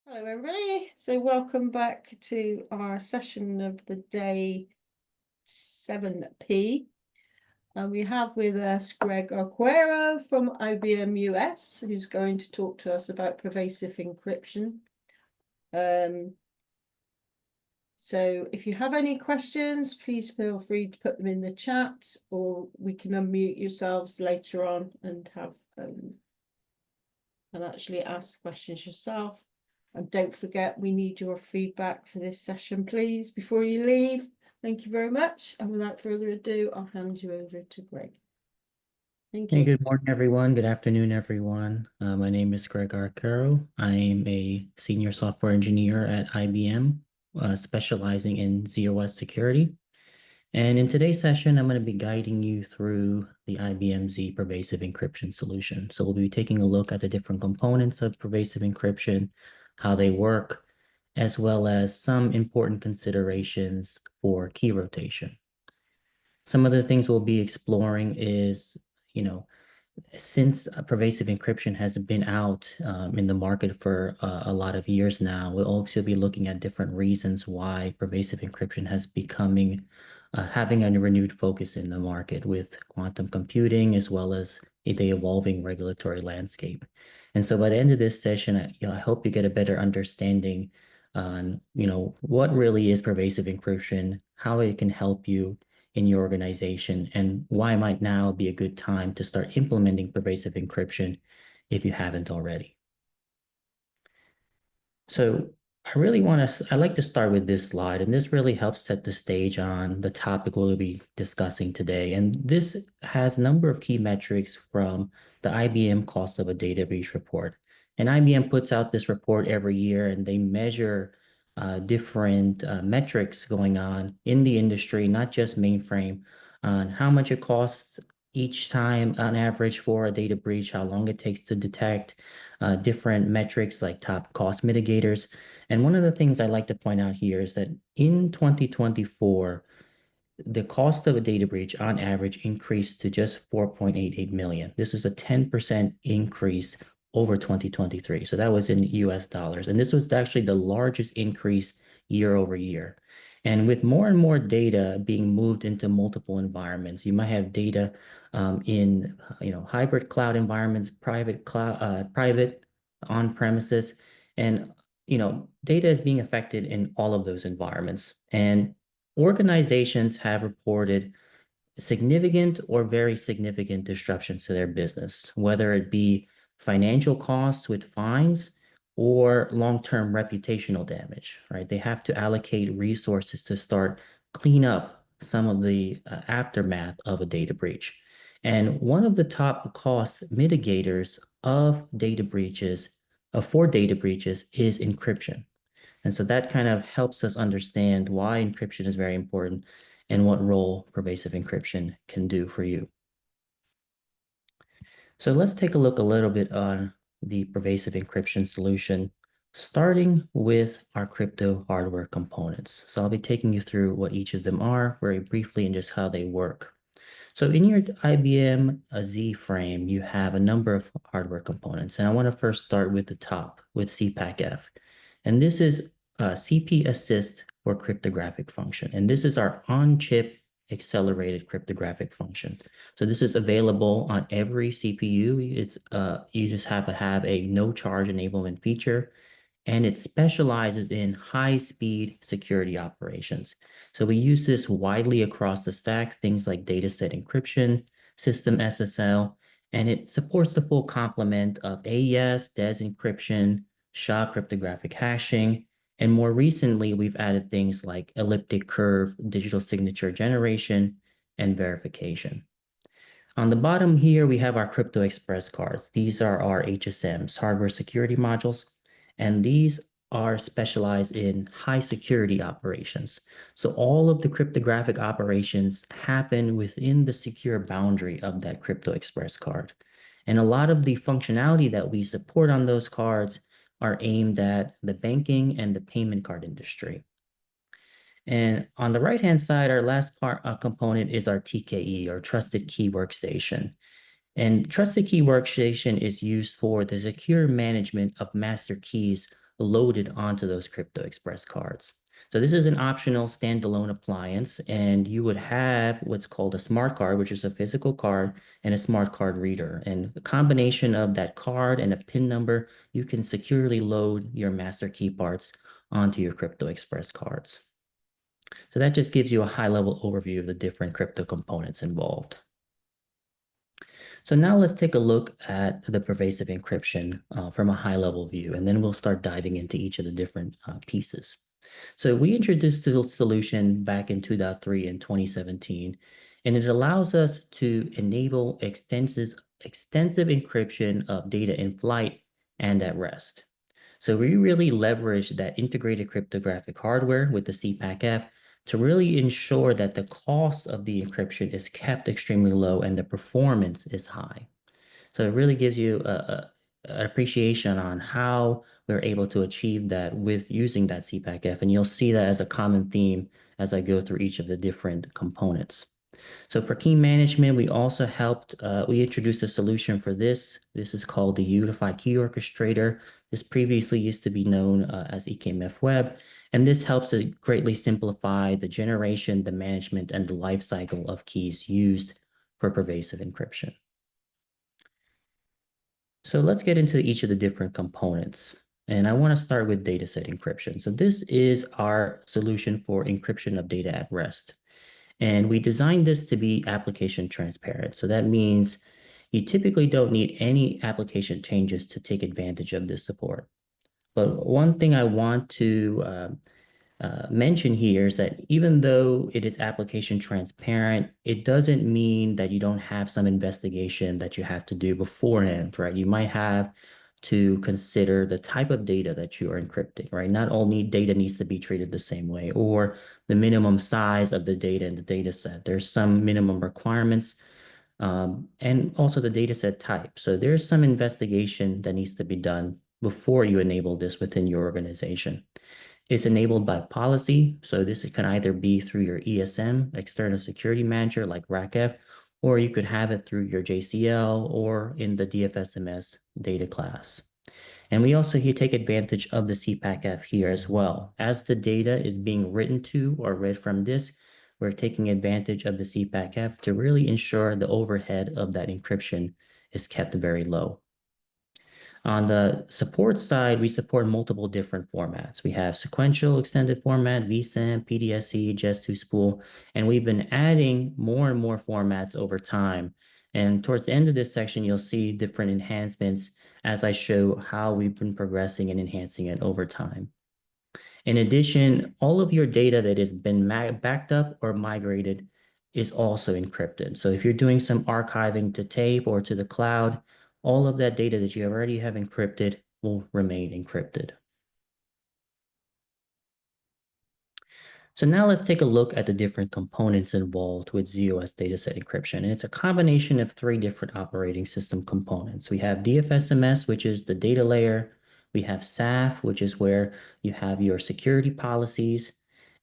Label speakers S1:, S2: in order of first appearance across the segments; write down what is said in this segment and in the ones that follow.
S1: Hello, everybody. So welcome back to our session of the day 7P. And we have with us Greg Arquero from IBM US, who's going to talk to us about pervasive encryption. So if you have any questions, please feel free to put them in the chat, or we can unmute yourselves later on and have and actually ask questions yourself. And don't forget, we need your feedback for this session, please, before you leave. Thank you very much. And without further ado, I'll hand you over to Greg. Thank
S2: Hey,
S1: you.
S2: good morning, everyone. Good afternoon, everyone. My name is Greg Arcaro. I am a senior software engineer at IBM, specializing in ZOS security. And in today's session, I'm going to be guiding you through the IBM Z pervasive encryption solution. So we'll be taking a look at the different components of pervasive encryption, how they work, as well as some important considerations for key rotation. Some of the things we'll be exploring is, since pervasive encryption has been out in the market for a lot of years now, we'll also be looking at different reasons why pervasive encryption has becoming having a renewed focus in the market with quantum computing as well as the evolving regulatory landscape. And so by the end of this session, I hope you get a better understanding on, what really is pervasive encryption, how it can help you in your organization, and why might now be a good time to start implementing pervasive encryption if you haven't already. So I like to start with this slide, and this really helps set the stage on the topic we'll be discussing today. And this has a number of key metrics from the IBM Cost of a Data Breach report. And IBM puts out this report every year, and they measure different metrics going on in the industry, not just mainframe, on how much it costs each time on average for a data breach, how long it takes to detect, different metrics like top cost mitigators. And one of the things I like to point out here is that in 2024, the cost of a data breach on average increased to just 4.88 million. This is a 10% increase over 2023. So that was in US dollars. And this was actually the largest increase year over year. And with more and more data being moved into multiple environments, you might have data in hybrid cloud environments, private cloud, private on premises, and data is being affected in all of those environments. And organizations have reported significant or very significant disruptions to their business, whether it be financial costs with fines or long-term reputational damage, right? They have to allocate resources to start clean up some of the aftermath of a data breach. And one of the top cost mitigators of data breaches, for data breaches, is encryption. And so that kind of helps us understand why encryption is very important and what role pervasive encryption can do for you. So let's take a look a little bit on the pervasive encryption solution, starting with our crypto hardware components. So I'll be taking you through what each of them are very briefly and just how they work. So in your IBM Z frame, you have a number of hardware components. And I want to first start with the top, with CPAC-F. And this is CP assist for cryptographic function. And this is our on-chip accelerated cryptographic function. So this is available on every CPU. You just have to have a no charge enablement feature, and it specializes in high-speed security operations. So we use this widely across the stack, things like dataset encryption, system SSL, and it supports the full complement of AES, DES encryption, SHA cryptographic hashing, and more recently, we've added things like elliptic curve, digital signature generation, and verification. On the bottom here, we have our Crypto Express cards. These are our HSMs, hardware security modules, and these are specialized in high security operations. So all of the cryptographic operations happen within the secure boundary of that Crypto Express card. And a lot of the functionality that we support on those cards are aimed at the banking and the payment card industry. And on the right-hand side, our last component is our TKE, or Trusted Key Workstation. And Trusted Key Workstation is used for the secure management of master keys loaded onto those Crypto Express cards. So this is an optional standalone appliance, and you would have what's called a smart card, which is a physical card, and a smart card reader. And the combination of that card and a PIN number, you can securely load your master key parts onto your Crypto Express cards. So that just gives you a high-level overview of the different crypto components involved. So now let's take a look at the pervasive encryption from a high-level view, and then we'll start diving into each of the different pieces. So we introduced the solution back in 2.3 in 2017, and it allows us to enable extensive encryption of data in flight and at rest. So we really leverage that integrated cryptographic hardware with the CPAC-F to really ensure that the cost of the encryption is kept extremely low and the performance is high. So it really gives you an appreciation on how we're able to achieve that with using that CPAC-F, and you'll see that as a common theme as I go through each of the different components. So for key management, we also helped, we introduced a solution for this. This is called the Unified Key Orchestrator. This previously used to be known as EKMF Web, and this helps to greatly simplify the generation, the management, and the life cycle of keys used for pervasive encryption. So let's get into each of the different components. And I want to start with dataset encryption. So this is our solution for encryption of data at rest. And we designed this to be application transparent. So that means you typically don't need any application changes to take advantage of this support. But one thing I want to mention here is that even though it is application transparent, it doesn't mean that you don't have some investigation that you have to do beforehand, right? You might have to consider the type of data that you are encrypting, right? Not all data needs to be treated the same way, or the minimum size of the data in the data set. There's some minimum requirements, and also the data set type. So there's some investigation that needs to be done before you enable this within your organization. It's enabled by policy, so this can either be through your ESM, External Security Manager, like RACF, or you could have it through your JCL or in the DFSMS data class. And we also here take advantage of the CPAC-F here as well. As the data is being written to or read from disk, we're taking advantage of the CPAC-F to really ensure the overhead of that encryption is kept very low. On the support side, we support multiple different formats. We have sequential extended format, vSAN, PDSE, JES2 and we've been adding more and more formats over time. And towards the end of this section, you'll see different enhancements as I show how we've been progressing and enhancing it over time. In addition, all of your data that has been backed up or migrated is also encrypted. So if you're doing some archiving to tape or to the cloud, all of that data that you already have encrypted will remain encrypted. So now let's take a look at the different components involved with z/OS dataset encryption. And it's a combination of 3 different operating system components. We have DFSMS, which is the data layer. We have SAF, which is where you have your security policies.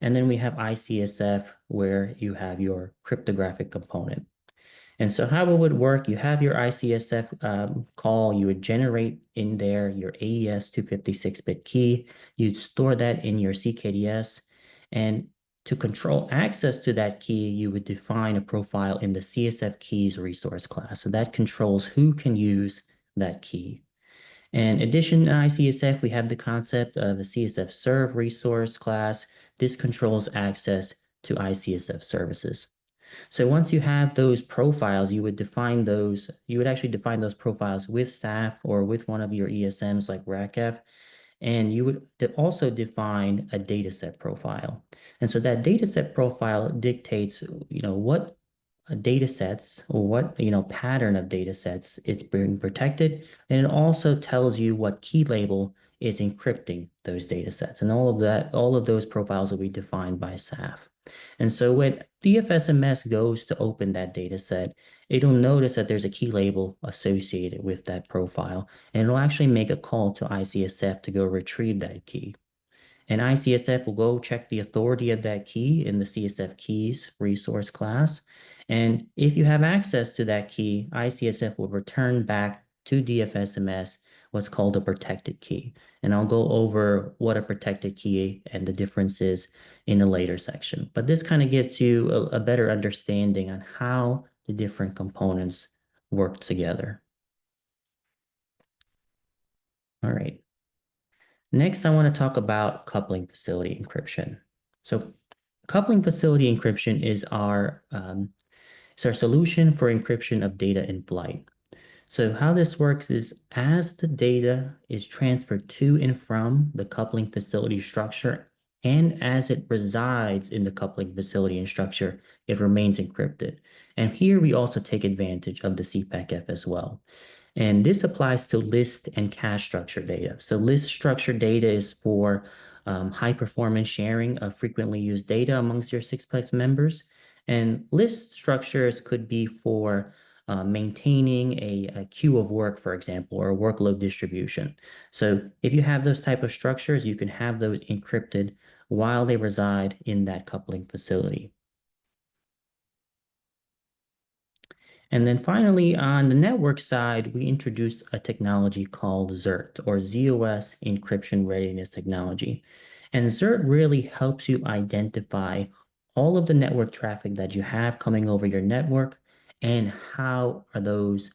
S2: And then we have ICSF, where you have your cryptographic component. And so how it would work, you have your ICSF call, you would generate in there your AES 256-bit key, you'd store that in your CKDS, and to control access to that key, you would define a profile in the CSF keys resource class. So that controls who can use that key. In addition to ICSF, we have the concept of a CSF serve resource class. This controls access to ICSF services. So once you have those profiles, you would actually define those profiles with SAF or with one of your ESMs like RACF, and you would also define a dataset profile. And so that dataset profile dictates, what data sets or what, pattern of data sets is being protected. And it also tells you what key label is encrypting those data sets. And all of those profiles will be defined by SAF. And so when DFSMS goes to open that data set, it'll notice that there's a key label associated with that profile, and it'll actually make a call to ICSF to go retrieve that key. And ICSF will go check the authority of that key in the CSF keys resource class. And if you have access to that key, ICSF will return back to DFSMS what's called a protected key. And I'll go over what a protected key and the differences in a later section. But this kind of gives you a better understanding on how the different components work together. All right. Next, I want to talk about coupling facility encryption. So coupling facility encryption is our solution for encryption of data in flight. So how this works is as the data is transferred to and from the coupling facility structure, and as it resides in the coupling facility and structure, it remains encrypted. And here we also take advantage of the CPACF as well. And this applies to list and cache structure data. So list structure data is for high performance sharing of frequently used data amongst your 6plex members. And list structures could be for maintaining a queue of work, for example, or a workload distribution. So if you have those type of structures, you can have those encrypted while they reside in that coupling facility. And then finally, on the network side, we introduced a technology called ZERT, or ZOS Encryption Readiness Technology. And ZERT really helps you identify all of the network traffic that you have coming over your network and how are those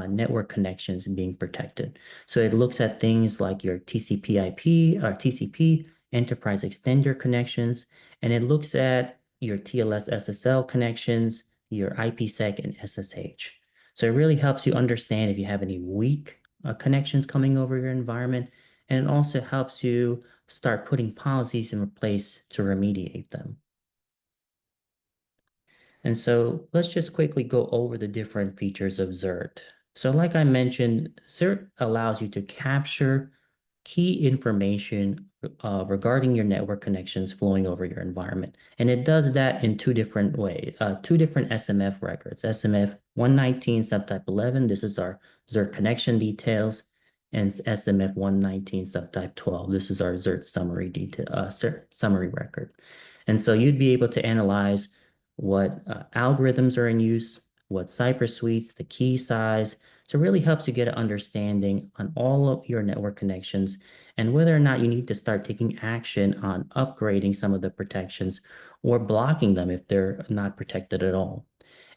S2: network connections being protected. So it looks at things like your TCP/IP or TCP enterprise extender connections, and it looks at your TLS SSL connections, your IPsec and SSH. So it really helps you understand if you have any weak connections coming over your environment, and it also helps you start putting policies in place to remediate them. And so let's just quickly go over the different features of ZERT. So like I mentioned, ZERT allows you to capture key information regarding your network connections flowing over your environment. And it does that in two different ways, two different SMF records. SMF 119 subtype 11, this is our ZERT connection details, and SMF 119 subtype 12, this is our ZERT summary detail, summary record. And so you'd be able to analyze what algorithms are in use, what cipher suites, the key size. So it really helps you get an understanding on all of your network connections and whether or not you need to start taking action on upgrading some of the protections or blocking them if they're not protected at all.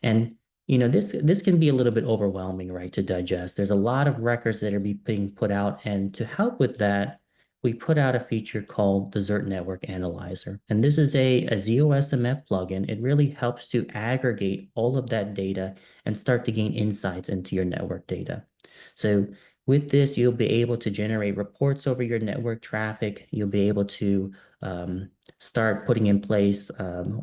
S2: And this can be a little bit overwhelming, right, to digest. There's a lot of records that are being put out, and to help with that, we put out a feature called the ZERT Network Analyzer. And this is a ZOSMF plugin. It really helps to aggregate all of that data and start to gain insights into your network data. So with this, you'll be able to generate reports over your network traffic. You'll be able to start putting in place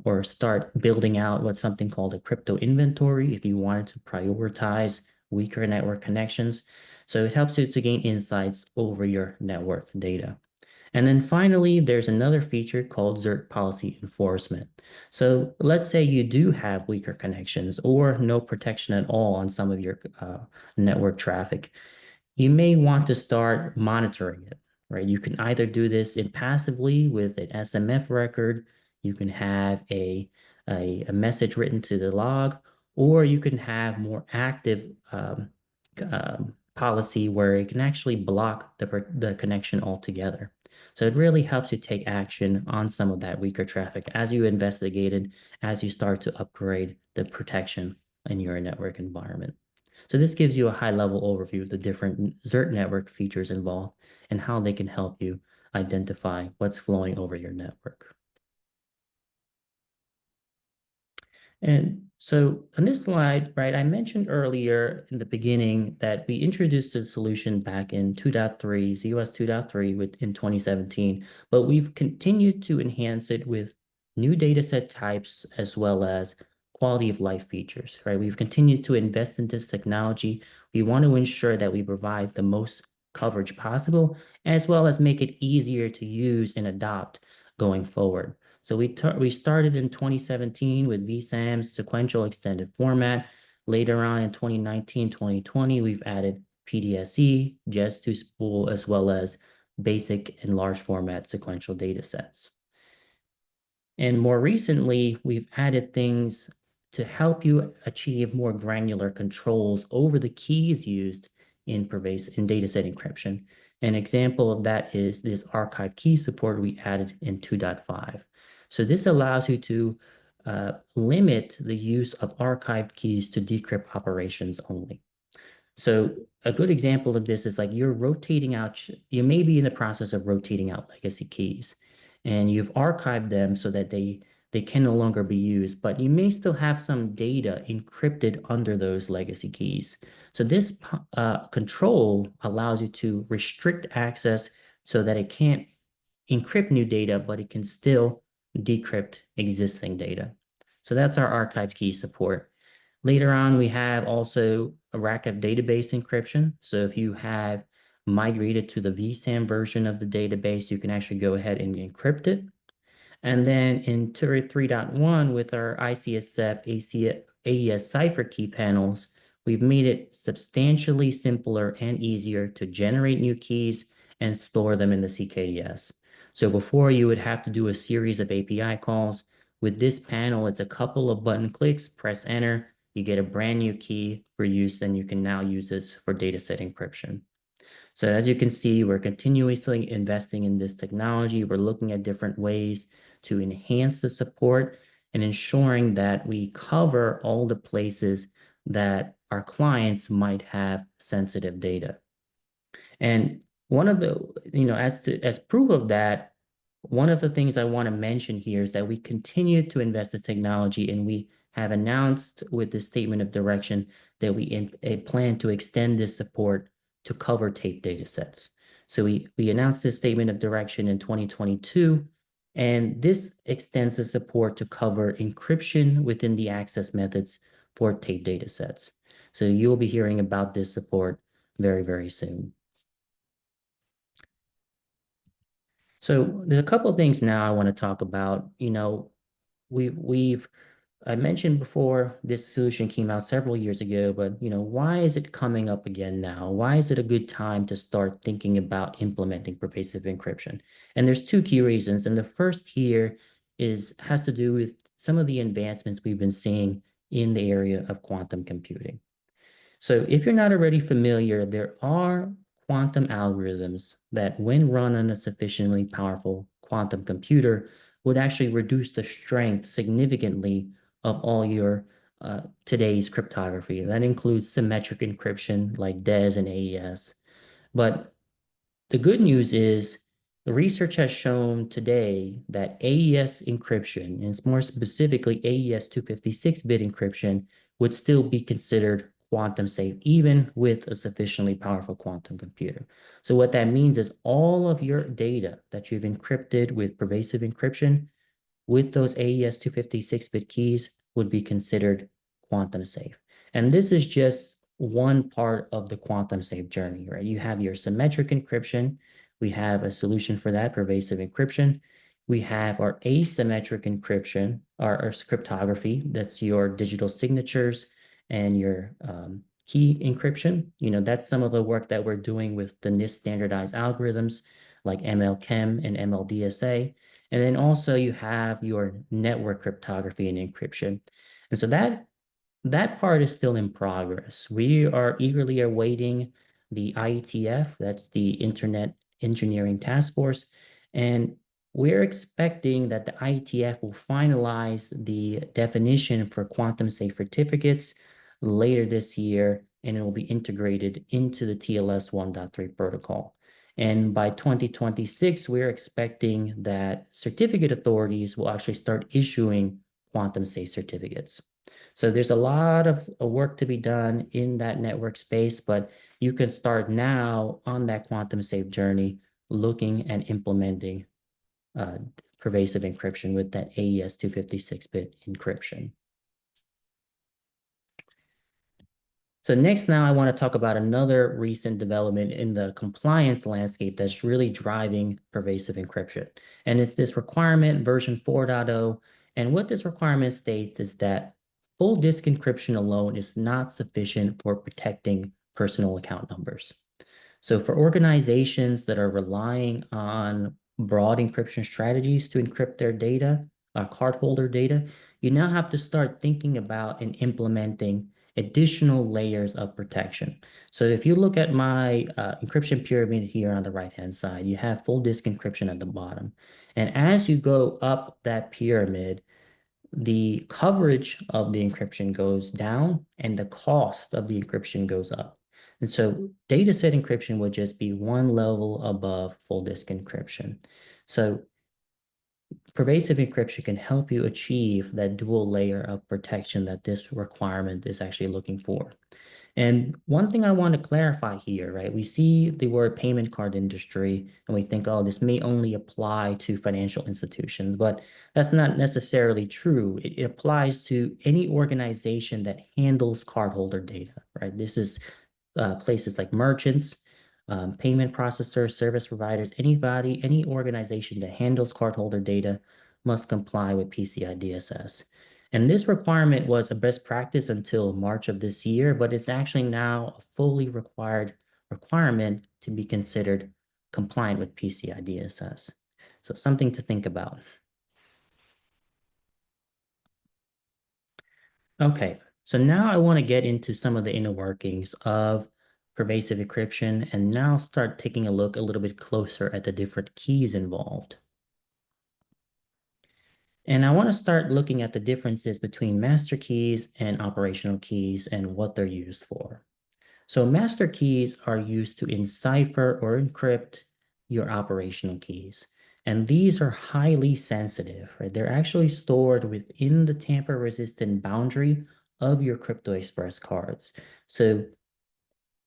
S2: or start building out what's something called a crypto inventory if you wanted to prioritize weaker network connections. So it helps you to gain insights over your network data. And then finally, there's another feature called ZERT policy enforcement. So let's say you do have weaker connections or no protection at all on some of your network traffic. You may want to start monitoring it, right? You can either do this passively with an SMF record, you can have a message written to the log, or you can have more active policy where it can actually block the connection altogether. So it really helps you take action on some of that weaker traffic as you investigate it, as you start to upgrade the protection in your network environment. So this gives you a high-level overview of the different ZERT network features involved and how they can help you identify what's flowing over your network. And so on this slide, right, I mentioned earlier in the beginning that we introduced the solution back in 2.3, ZOS 2.3 in 2017, but we've continued to enhance it with new dataset types as well as quality of life features, right? We've continued to invest in this technology. We want to ensure that we provide the most coverage possible, as well as make it easier to use and adopt going forward. So we started in 2017 with VSAM's sequential extended format. Later on in 2019, 2020, we've added PDSE, JES2 spool, as well as basic and large format sequential data sets. And more recently, we've added things to help you achieve more granular controls over the keys used in dataset encryption. An example of that is this archive key support we added in 2.5. So this allows you to limit the use of archived keys to decrypt operations only. So a good example of this is like you're rotating out, you may be in the process of rotating out legacy keys, and you've archived them so that they can no longer be used, but you may still have some data encrypted under those legacy keys. So this control allows you to restrict access so that it can't encrypt new data, but it can still decrypt existing data. So that's our archive key support. Later on, we have also a rack of database encryption. So if you have migrated to the vSAN version of the database, you can actually go ahead and encrypt it. And then in 3.1 with our ICSF, AES cipher key panels, we've made it substantially simpler and easier to generate new keys and store them in the CKDS. So before you would have to do a series of API calls. With this panel, it's a couple of button clicks, press enter, you get a brand new key for use, and you can now use this for dataset encryption. So as you can see, we're continuously investing in this technology. We're looking at different ways to enhance the support and ensuring that we cover all the places that our clients might have sensitive data. And one of the, as proof of that, one of the things I want to mention here is that we continue to invest in technology, and we have announced with the statement of direction that we plan to extend this support to cover tape data sets. So we announced this statement of direction in 2022, and this extends the support to cover encryption within the access methods for tape data sets. So you'll be hearing about this support very, very soon. So there's a couple of things now I want to talk about. I mentioned before this solution came out several years ago, but why is it coming up again now? Why is it a good time to start thinking about implementing pervasive encryption? And there's two key reasons. And the first here has to do with some of the advancements we've been seeing in the area of quantum computing. So if you're not already familiar, there are quantum algorithms that, when run on a sufficiently powerful quantum computer, would actually reduce the strength significantly of all your today's cryptography. That includes symmetric encryption like DES and AES. But the good news is the research has shown today that AES encryption, and more specifically AES 256-bit encryption, would still be considered quantum safe, even with a sufficiently powerful quantum computer. So what that means is all of your data that you've encrypted with pervasive encryption with those AES 256-bit keys would be considered quantum safe. And this is just one part of the quantum safe journey, right? You have your symmetric encryption. We have a solution for that, pervasive encryption. We have our asymmetric encryption, our cryptography. That's your digital signatures and your key encryption. That's some of the work that we're doing with the NIST standardized algorithms like ML-Chem and MLDSA. And then also you have your network cryptography and encryption. And so that part is still in progress. We are eagerly awaiting the IETF, that's the Internet Engineering Task Force, and we're expecting that the IETF will finalize the definition for quantum safe certificates later this year, and it will be integrated into the TLS 1.3 protocol. And by 2026, we're expecting that certificate authorities will actually start issuing quantum safe certificates. So there's a lot of work to be done in that network space, but you can start now on that quantum safe journey, looking and implementing pervasive encryption with that AES 256-bit encryption. So next now I want to talk about another recent development in the compliance landscape that's really driving pervasive encryption. And it's this requirement version 4.0. And what this requirement states is that full disk encryption alone is not sufficient for protecting personal account numbers. So for organizations that are relying on broad encryption strategies to encrypt their data, cardholder data, you now have to start thinking about and implementing additional layers of protection. So if you look at my encryption pyramid here on the right-hand side, you have full disk encryption at the bottom. And as you go up that pyramid, the coverage of the encryption goes down and the cost of the encryption goes up. And so dataset encryption would just be one level above full disk encryption. So pervasive encryption can help you achieve that dual layer of protection that this requirement is actually looking for. And one thing I want to clarify here, right? We see the word payment card industry and we think, oh, this may only apply to financial institutions, but that's not necessarily true. It applies to any organization that handles cardholder data, right? This is places like merchants, payment processors, service providers, anybody, any organization that handles cardholder data must comply with PCI DSS. And this requirement was a best practice until March of this year, but it's actually now a fully required requirement to be considered compliant with PCI DSS. So something to think about. Okay, so now I want to get into some of the inner workings of pervasive encryption and now start taking a look a little bit closer at the different keys involved. And I want to start looking at the differences between master keys and operational keys and what they're used for. So master keys are used to encipher or encrypt your operational keys. And these are highly sensitive, right? They're actually stored within the tamper-resistant boundary of your Crypto Express cards. So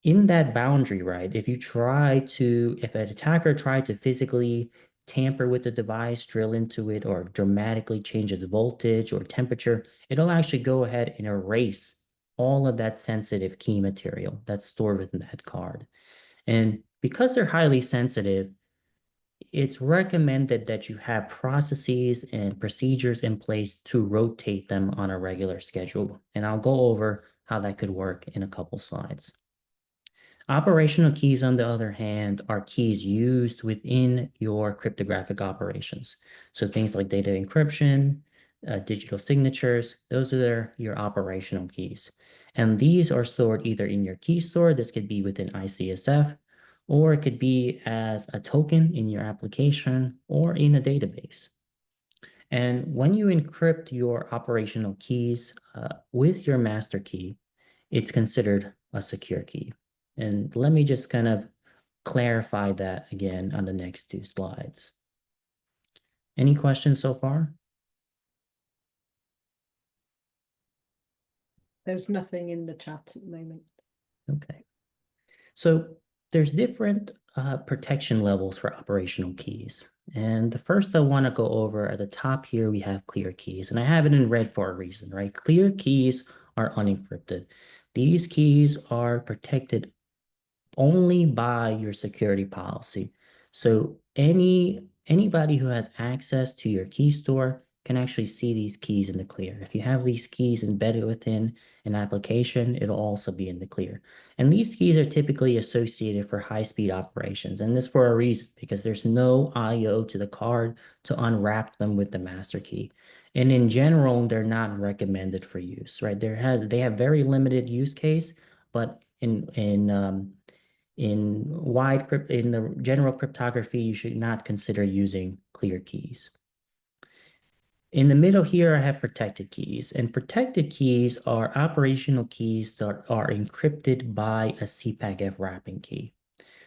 S2: in that boundary, right, if an attacker tried to physically tamper with the device, drill into it, or dramatically change its voltage or temperature, it'll actually go ahead and erase all of that sensitive key material that's stored within that card. And because they're highly sensitive, it's recommended that you have processes and procedures in place to rotate them on a regular schedule. And I'll go over how that could work in a couple slides. Operational keys, on the other hand, are keys used within your cryptographic operations. So things like data encryption, digital signatures, those are your operational keys. And these are stored either in your key store, this could be within ICSF, or it could be as a token in your application or in a database. And when you encrypt your operational keys with your master key, it's considered a secure key. And let me just kind of clarify that again on the next two slides. Any questions so far?
S1: There's nothing in the chat at the moment.
S2: Okay. So there's different protection levels for operational keys. And the first I want to go over at the top here, we have clear keys. And I have it in red for a reason, right? Clear keys are unencrypted. These keys are protected only by your security policy. So anybody who has access to your key store can actually see these keys in the clear. If you have these keys embedded within an application, it'll also be in the clear. And these keys are typically associated for high-speed operations, and this for a reason, because there's no I/O to the card to unwrap them with the master key. And in general, they're not recommended for use, right? They have very limited use case, but in the general cryptography, you should not consider using clear keys. In the middle here, I have protected keys, and protected keys are operational keys that are encrypted by a CPACF wrapping key.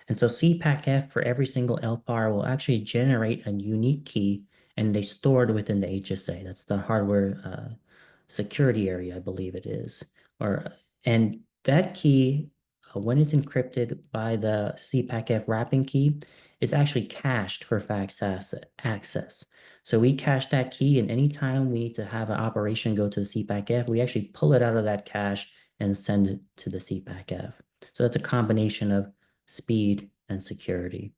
S2: And so CPACF for every single LPAR will actually generate a unique key, and they store it within the HSA. That's the hardware security area, I believe it is. And that key, when it's encrypted by the CPACF wrapping key, is actually cached for fax access. So we cache that key, and anytime we need to have an operation go to the CPACF, we actually pull it out of that cache and send it to the CPACF. So that's a combination of speed and security.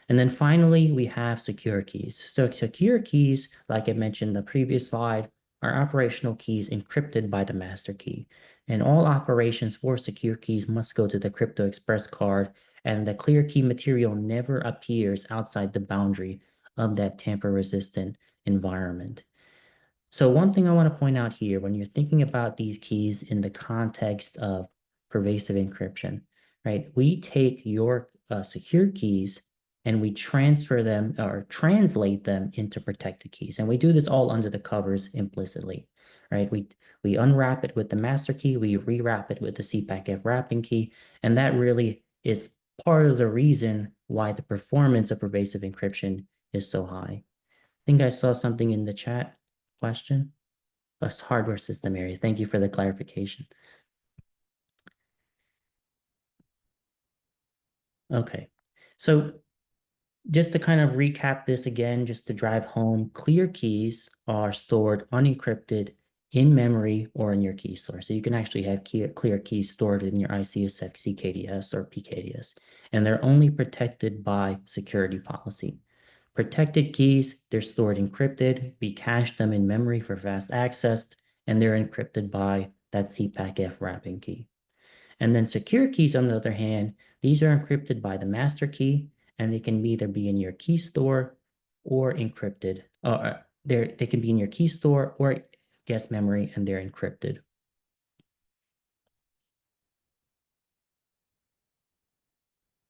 S2: And then finally, we have secure keys. So secure keys, like I mentioned in the previous slide, are operational keys encrypted by the master key. And all operations for secure keys must go to the Crypto Express card, and the clear key material never appears outside the boundary of that tamper-resistant environment. So one thing I want to point out here, when you're thinking about these keys in the context of pervasive encryption, right? We take your secure keys and we transfer them or translate them into protected keys. And we do this all under the covers implicitly, right? We unwrap it with the master key, we rewrap it with the CPACF wrapping key, and that really is part of the reason why the performance of pervasive encryption is so high. I think I saw something in the chat question. A hardware system area. Thank you for the clarification. Okay, so just to kind of recap this again, just to drive home, clear keys are stored unencrypted in memory or in your key store. So you can actually have clear keys stored in your ICSF CKDS or PKDS, and they're only protected by security policy. Protected keys, they're stored encrypted. We cache them in memory for fast access, and they're encrypted by that CPACF wrapping key. And then secure keys, on the other hand, these are encrypted by the master key, and they can either be in your key store or encrypted. They can be in your key store or guest memory, and they're encrypted.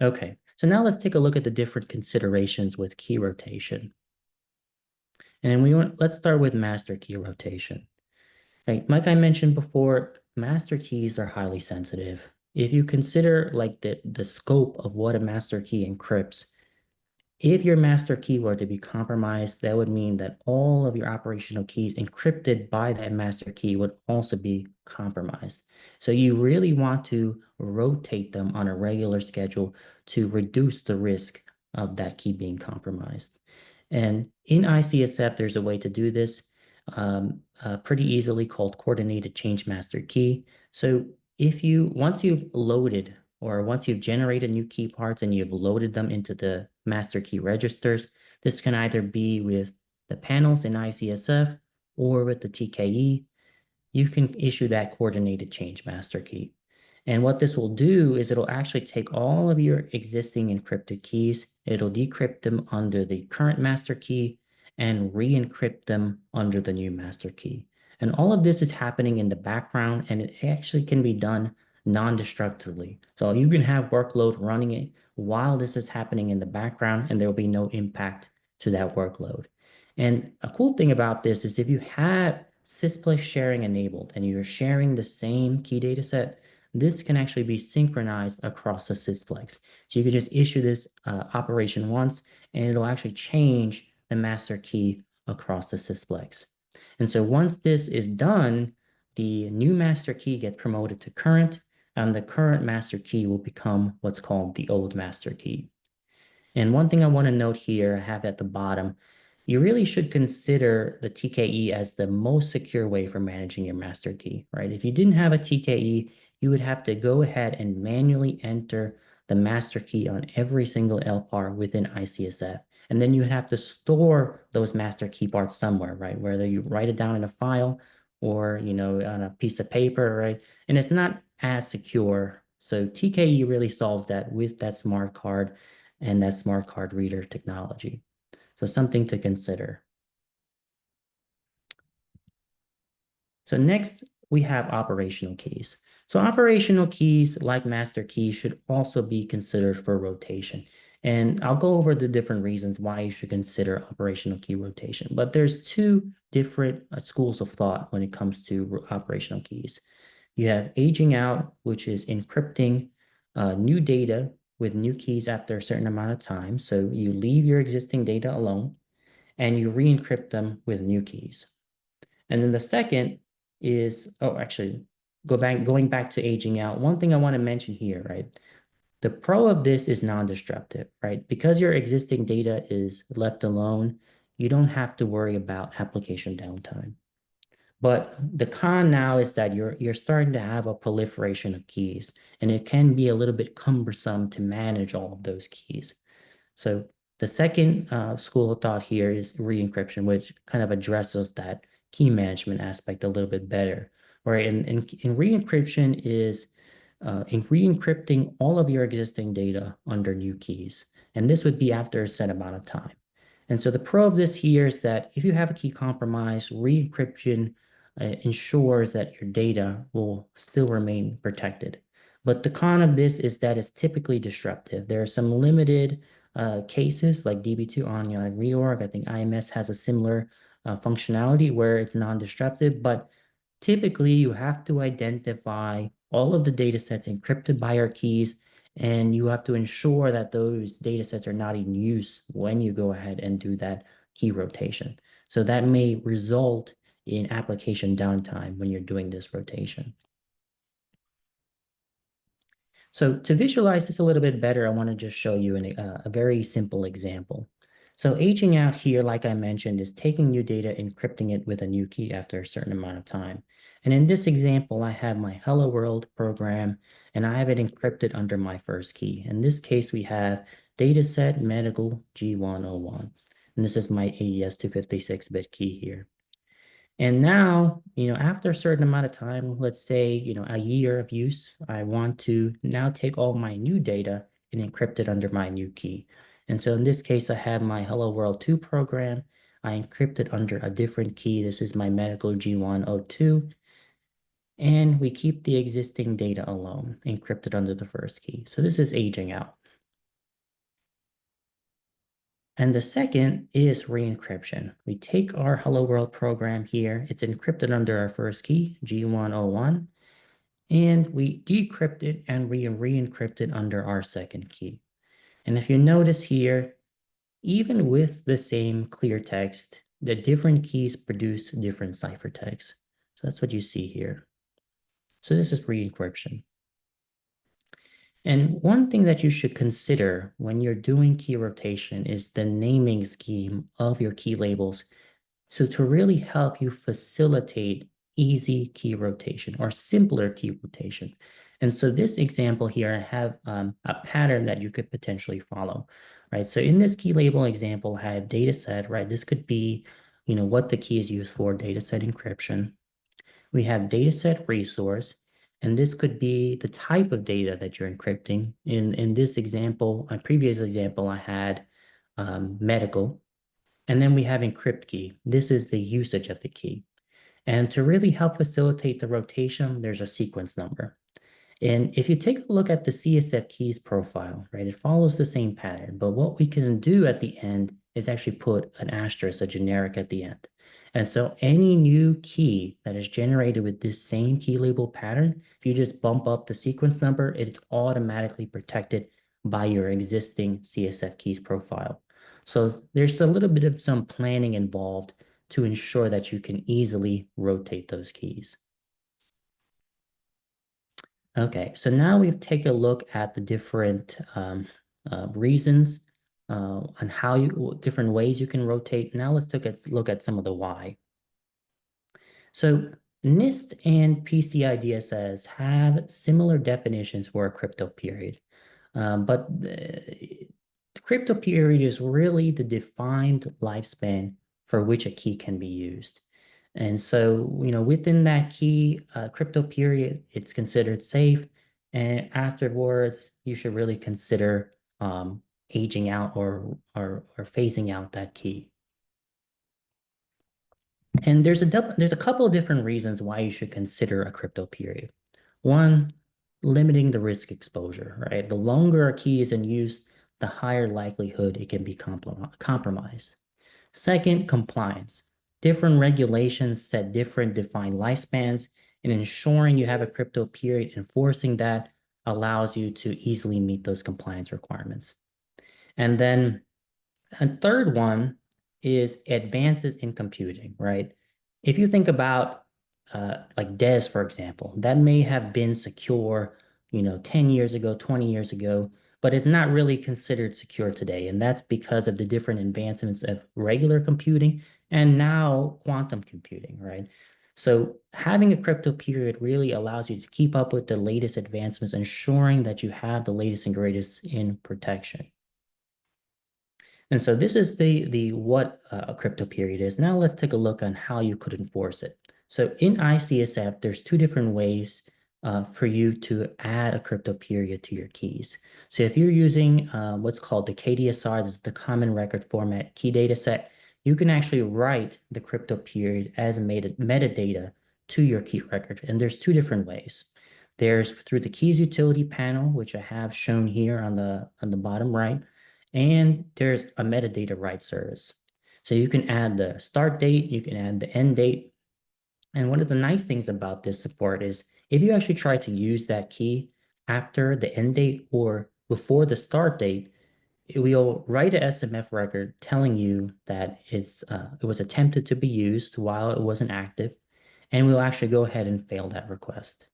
S2: Okay, so now let's take a look at the different considerations with key rotation. And let's start with master key rotation. Right, like I mentioned before, master keys are highly sensitive. If you consider like the scope of what a master key encrypts, if your master key were to be compromised, that would mean that all of your operational keys encrypted by that master key would also be compromised. So you really want to rotate them on a regular schedule to reduce the risk of that key being compromised. And in ICSF, there's a way to do this pretty easily called coordinated change master key. So once you've loaded or once you've generated new key parts and you've loaded them into the master key registers, this can either be with the panels in ICSF or with the TKE. You can issue that coordinated change master key. And what this will do is it'll actually take all of your existing encrypted keys, it'll decrypt them under the current master key and re-encrypt them under the new master key. And all of this is happening in the background, and it actually can be done non-destructively. So you can have workload running it while this is happening in the background, and there will be no impact to that workload. And a cool thing about this is if you have sysplex sharing enabled and you're sharing the same key data set, this can actually be synchronized across the sysplex. So you can just issue this operation once, and it'll actually change the master key across the sysplex. And so once this is done, the new master key gets promoted to current, and the current master key will become what's called the old master key. And one thing I want to note here, I have at the bottom, you really should consider the TKE as the most secure way for managing your master key, right? If you didn't have a TKE, you would have to go ahead and manually enter the master key on every single LPAR within ICSF. And then you would have to store those master key parts somewhere, right? Whether you write it down in a file or, on a piece of paper, right? And it's not as secure. So TKE really solves that with that smart card and that smart card reader technology. So something to consider. So next, we have operational keys. So operational keys, like master keys, should also be considered for rotation. And I'll go over the different reasons why you should consider operational key rotation. But there's two different schools of thought when it comes to operational keys. You have aging out, which is encrypting new data with new keys after a certain amount of time. So you leave your existing data alone and you re-encrypt them with new keys. And then the second is, going back to aging out, one thing I want to mention here, right? The pro of this is non-destructive, right? Because your existing data is left alone, you don't have to worry about application downtime. But the con now is that you're starting to have a proliferation of keys, and it can be a little bit cumbersome to manage all of those keys. So the second school of thought here is re-encryption, which kind of addresses that key management aspect a little bit better. Right? In re-encryption is in re-encrypting all of your existing data under new keys. And this would be after a set amount of time. And so the pro of this here is that if you have a key compromise, re-encryption ensures that your data will still remain protected. But the con of this is that it's typically disruptive. There are some limited cases like DB2 Anya and reorg. I think IMS has a similar functionality where it's non-disruptive, but typically you have to identify all of the data sets encrypted by our keys, and you have to ensure that those data sets are not in use when you go ahead and do that key rotation. So that may result in application downtime when you're doing this rotation. So to visualize this a little bit better, I want to just show you a very simple example. So aging out here, like I mentioned, is taking new data, encrypting it with a new key after a certain amount of time. And in this example, I have my Hello World program, and I have it encrypted under my first key. In this case, we have dataset medical G101. And this is my AES 256-bit key here. And now, after a certain amount of time, let's say, a year of use, I want to now take all my new data and encrypt it under my new key. And so in this case, I have my Hello World 2 program. I encrypt it under a different key. This is my medical G102. And we keep the existing data alone, encrypted under the first key. So this is aging out. And the second is re-encryption. We take our Hello World program here. It's encrypted under our first key, G101, and we decrypt it and re-encrypt it under our second key. And if you notice here, even with the same clear text, the different keys produce different ciphertexts. So that's what you see here. So this is re-encryption. And one thing that you should consider when you're doing key rotation is the naming scheme of your key labels. So to really help you facilitate easy key rotation or simpler key rotation. And so this example here, I have a pattern that you could potentially follow, right? So in this key label example, I have data set, right? This could be, what the key is used for, data set encryption. We have dataset resource, and this could be the type of data that you're encrypting. In this example, a previous example, I had medical, and then we have encrypt key. This is the usage of the key. And to really help facilitate the rotation, there's a sequence number. And if you take a look at the CSF keys profile, right, it follows the same pattern. But what we can do at the end is actually put an asterisk, a generic at the end. And so any new key that is generated with this same key label pattern, if you just bump up the sequence number, it's automatically protected by your existing CSF keys profile. So there's a little bit of some planning involved to ensure that you can easily rotate those keys. Okay, so now we've taken a look at the different reasons on how different ways you can rotate. Now let's look at some of the why. So NIST and PCI DSS have similar definitions for a crypto period, but the crypto period is really the defined lifespan for which a key can be used. And so, within that key crypto period, it's considered safe. And afterwards, you should really consider aging out or phasing out that key. And there's a couple of different reasons why you should consider a crypto period. One, limiting the risk exposure, right? The longer a key is in use, the higher likelihood it can be compromised. Second, compliance. Different regulations set different defined lifespans, and ensuring you have a crypto period enforcing that allows you to easily meet those compliance requirements. And then a third one is advances in computing, right? If you think about like DES, for example, that may have been secure, 10 years ago, 20 years ago, but it's not really considered secure today. And that's because of the different advancements of regular computing and now quantum computing, right? So having a crypto period really allows you to keep up with the latest advancements, ensuring that you have the latest and greatest in protection. And so this is the what a crypto period is. Now let's take a look on how you could enforce it. So in ICSF, there's two different ways for you to add a crypto period to your keys. So if you're using what's called the KDSR, this is the Common Record Format Key Data Set, you can actually write the crypto period as metadata to your key record. And there's two different ways. There's through the keys utility panel, which I have shown here on the bottom right, and there's a metadata write service. So you can add the start date, you can add the end date. And one of the nice things about this support is if you actually try to use that key after the end date or before the start date, it will write a SMF record telling you that it was attempted to be used while it wasn't active, and we'll actually go ahead and fail that request.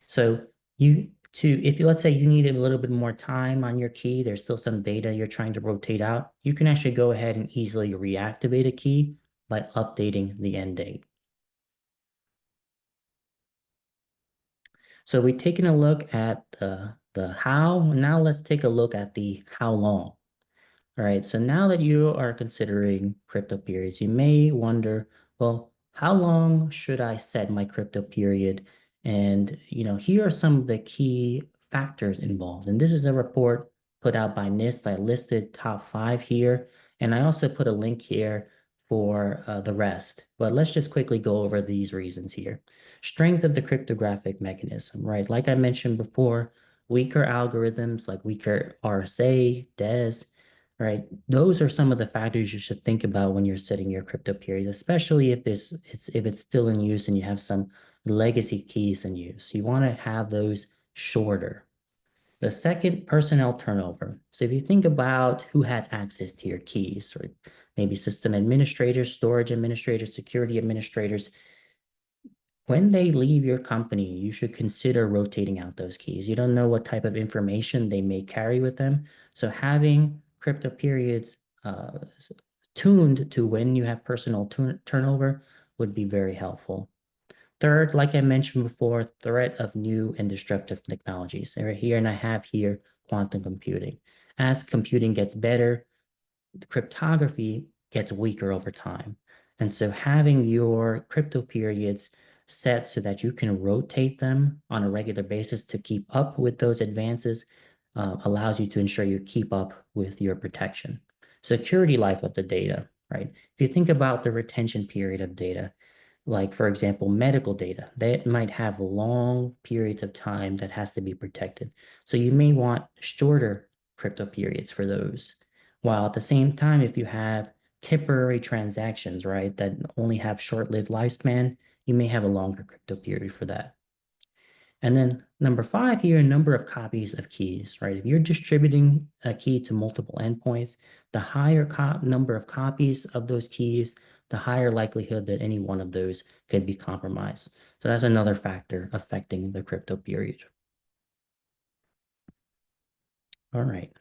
S2: So if let's say you need a little bit more time on your key, there's still some data you're trying to rotate out, you can actually go ahead and easily reactivate a key by updating the end date. So we've taken a look at the how. Now let's take a look at the how long. All right, so now that you are considering crypto periods, you may wonder, well, how long should I set my crypto period? And here are some of the key factors involved. And this is a report put out by NIST. I listed top 5 here, and I also put a link here for the rest. But let's just quickly go over these reasons here. Strength of the cryptographic mechanism, right? Like I mentioned before, weaker algorithms like weaker RSA, DES, right? Those are some of the factors you should think about when you're setting your crypto period, especially if it's still in use and you have some legacy keys in use. You want to have those shorter. The second, personnel turnover. So if you think about who has access to your keys, or maybe system administrators, storage administrators, security administrators, when they leave your company, you should consider rotating out those keys. You don't know what type of information they may carry with them. So having crypto periods tuned to when you have personal turnover would be very helpful. Third, like I mentioned before, threat of new and disruptive technologies. Right here, and I have here quantum computing. As computing gets better, the cryptography gets weaker over time. And so having your crypto periods set so that you can rotate them on a regular basis to keep up with those advances allows you to ensure you keep up with your protection. Security life of the data, right? If you think about the retention period of data, like for example, medical data, that might have long periods of time that has to be protected. So you may want shorter crypto periods for those. While at the same time, if you have temporary transactions, right, that only have short-lived lifespan, you may have a longer crypto period for that. And then number 5 here, number of copies of keys, right? If you're distributing a key to multiple endpoints, the higher number of copies of those keys, the higher likelihood that any one of those could be compromised. So that's another factor affecting the crypto period. All right.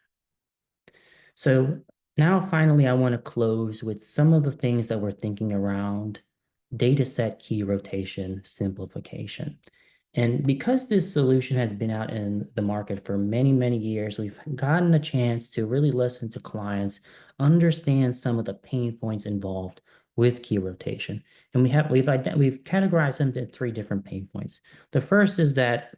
S2: So now finally, I want to close with some of the things that we're thinking around dataset key rotation simplification. And because this solution has been out in the market for many, many years, we've gotten a chance to really listen to clients, understand some of the pain points involved with key rotation. And we've categorized them into 3 different pain points. The first is that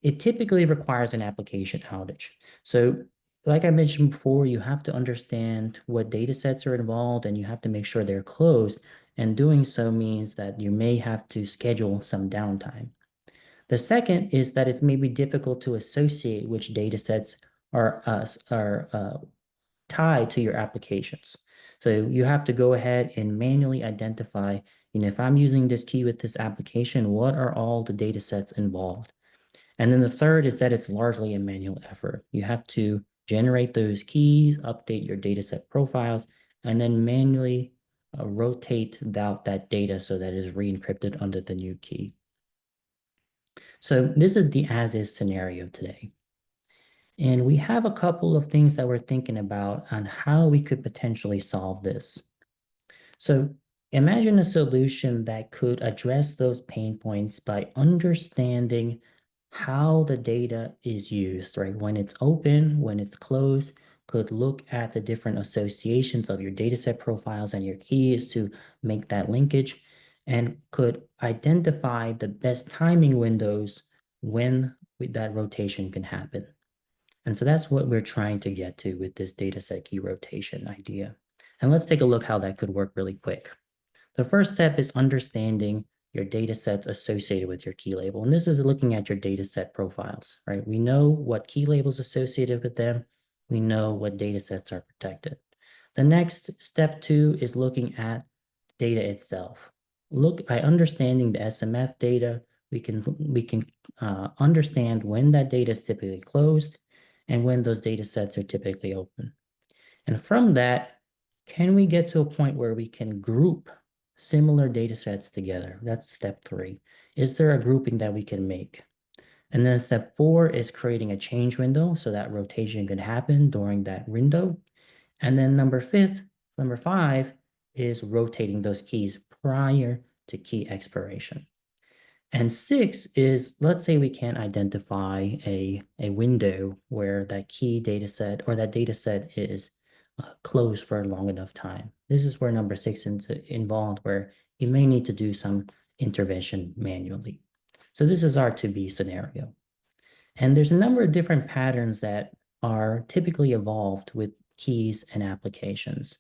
S2: it typically requires an application outage. So like I mentioned before, you have to understand what data sets are involved and you have to make sure they're closed. And doing so means that you may have to schedule some downtime. The second is that it's maybe difficult to associate which data sets are tied to your applications. So you have to go ahead and manually identify, if I'm using this key with this application, what are all the data sets involved? And then the third is that it's largely a manual effort. You have to generate those keys, update your dataset profiles, and then manually rotate that data so that it is re-encrypted under the new key. So this is the as-is scenario today. And we have a couple of things that we're thinking about on how we could potentially solve this. So imagine a solution that could address those pain points by understanding how the data is used, right? When it's open, when it's closed, could look at the different associations of your dataset profiles and your keys to make that linkage, and could identify the best timing windows when that rotation can happen. And so that's what we're trying to get to with this dataset key rotation idea. And let's take a look how that could work really quick. The first step is understanding your data sets associated with your key label. And this is looking at your data set profiles, right? We know what key labels associated with them. We know what data sets are protected. The next step 2 is looking at data itself. Look, by understanding the SMF data, we can understand when that data is typically closed and when those data sets are typically open. And from that, can we get to a point where we can group similar data sets together? That's step 3. Is there a grouping that we can make? And then step 4 is creating a change window so that rotation can happen during that window. And then number 5 is rotating those keys prior to key expiration. And 6 is, let's say we can't identify a window where that key data set or that data set is closed for a long enough time. This is where number 6 is involved, where you may need to do some intervention manually. So this is our to-be scenario. And there's a number of different patterns that are typically evolved with keys and applications.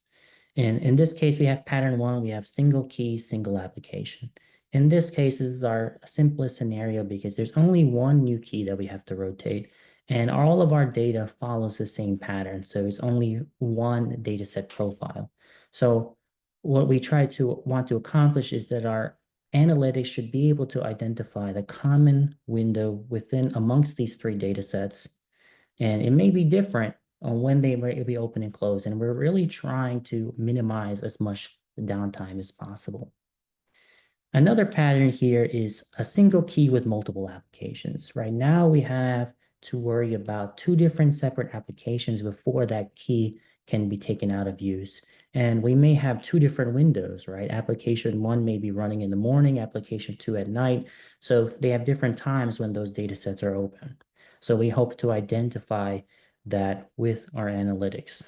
S2: And in this case, we have pattern 1, we have single key, single application. In this case, this is our simplest scenario because there's only one new key that we have to rotate, and all of our data follows the same pattern. So it's only one data set profile. So what we want to accomplish is that our analytics should be able to identify the common window amongst these 3 data sets. And it may be different on when they might be open and closed. And we're really trying to minimize as much downtime as possible. Another pattern here is a single key with multiple applications. Right now we have to worry about 2 different separate applications before that key can be taken out of use. And we may have 2 different windows, right? Application 1 may be running in the morning, application 2 at night. So they have different times when those data sets are open. So we hope to identify that with our analytics.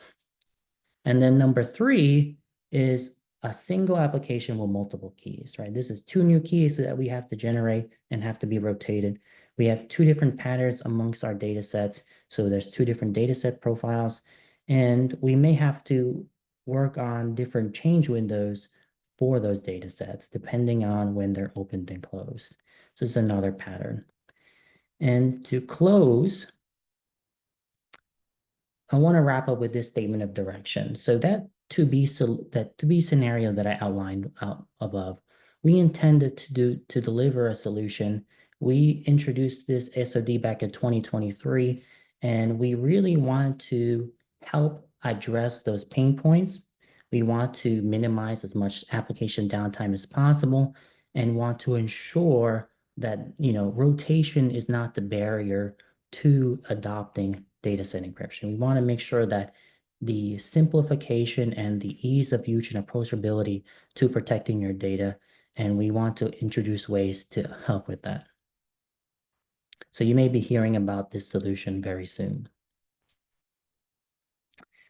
S2: And then number 3 is a single application with multiple keys, right? This is 2 new keys that we have to generate and have to be rotated. We have 2 different patterns amongst our data sets. So there's 2 different data set profiles, and we may have to work on different change windows for those data sets, depending on when they're opened and closed. So this is another pattern. And to close, I want to wrap up with this statement of direction. So that to be scenario that I outlined above, we intended to deliver a solution. We introduced this SOD back in 2023, and we really want to help address those pain points. We want to minimize as much application downtime as possible, and want to ensure that rotation is not the barrier to adopting data set encryption. We want to make sure that the simplification and the ease of use and approachability to protecting your data, and we want to introduce ways to help with that. So you may be hearing about this solution very soon.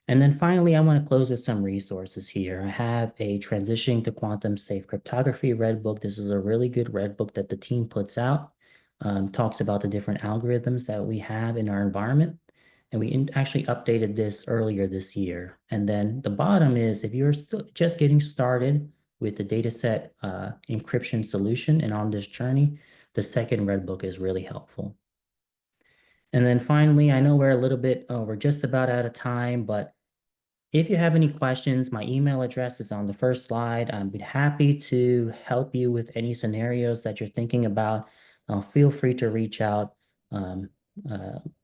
S2: And then finally, I want to close with some resources here. I have a Transitioning to Quantum Safe Cryptography Red Book. This is a really good Red Book that the team puts out. Talks about the different algorithms that we have in our environment. And we actually updated this earlier this year. And then the bottom is, if you're still just getting started with the dataset encryption solution and on this journey, the second Red Book is really helpful. And then finally, I know we're just about out of time, but if you have any questions, my email address is on the first slide. I'd be happy to help you with any scenarios that you're thinking about. Feel free to reach out.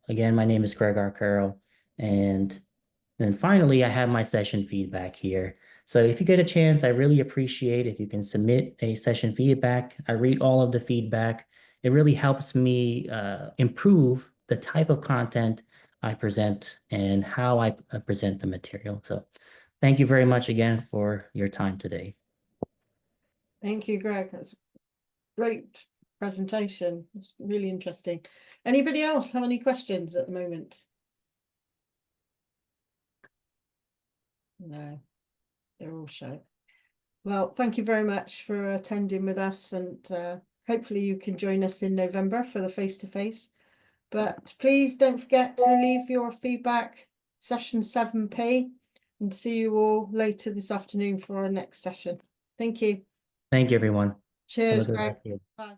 S2: Again, my name is Greg Arcaro. And then finally, I have my session feedback here. So if you get a chance, I really appreciate if you can submit a session feedback. I read all of the feedback. It really helps me improve the type of content I present and how I present the material. So thank you very much again for your time today.
S1: Thank you, Greg. That's a great presentation. It's really interesting. Anybody else have any questions at the moment? No, they're all shy. Well, thank you very much for attending with us, and hopefully you can join us in November for the face-to-face. But please don't forget to leave your feedback, session 7P, and see you all later this afternoon for our next session. Thank you.
S2: Thank you, everyone. Have a
S1: Cheers,
S2: good
S1: Greg.
S2: rest of your
S1: Bye.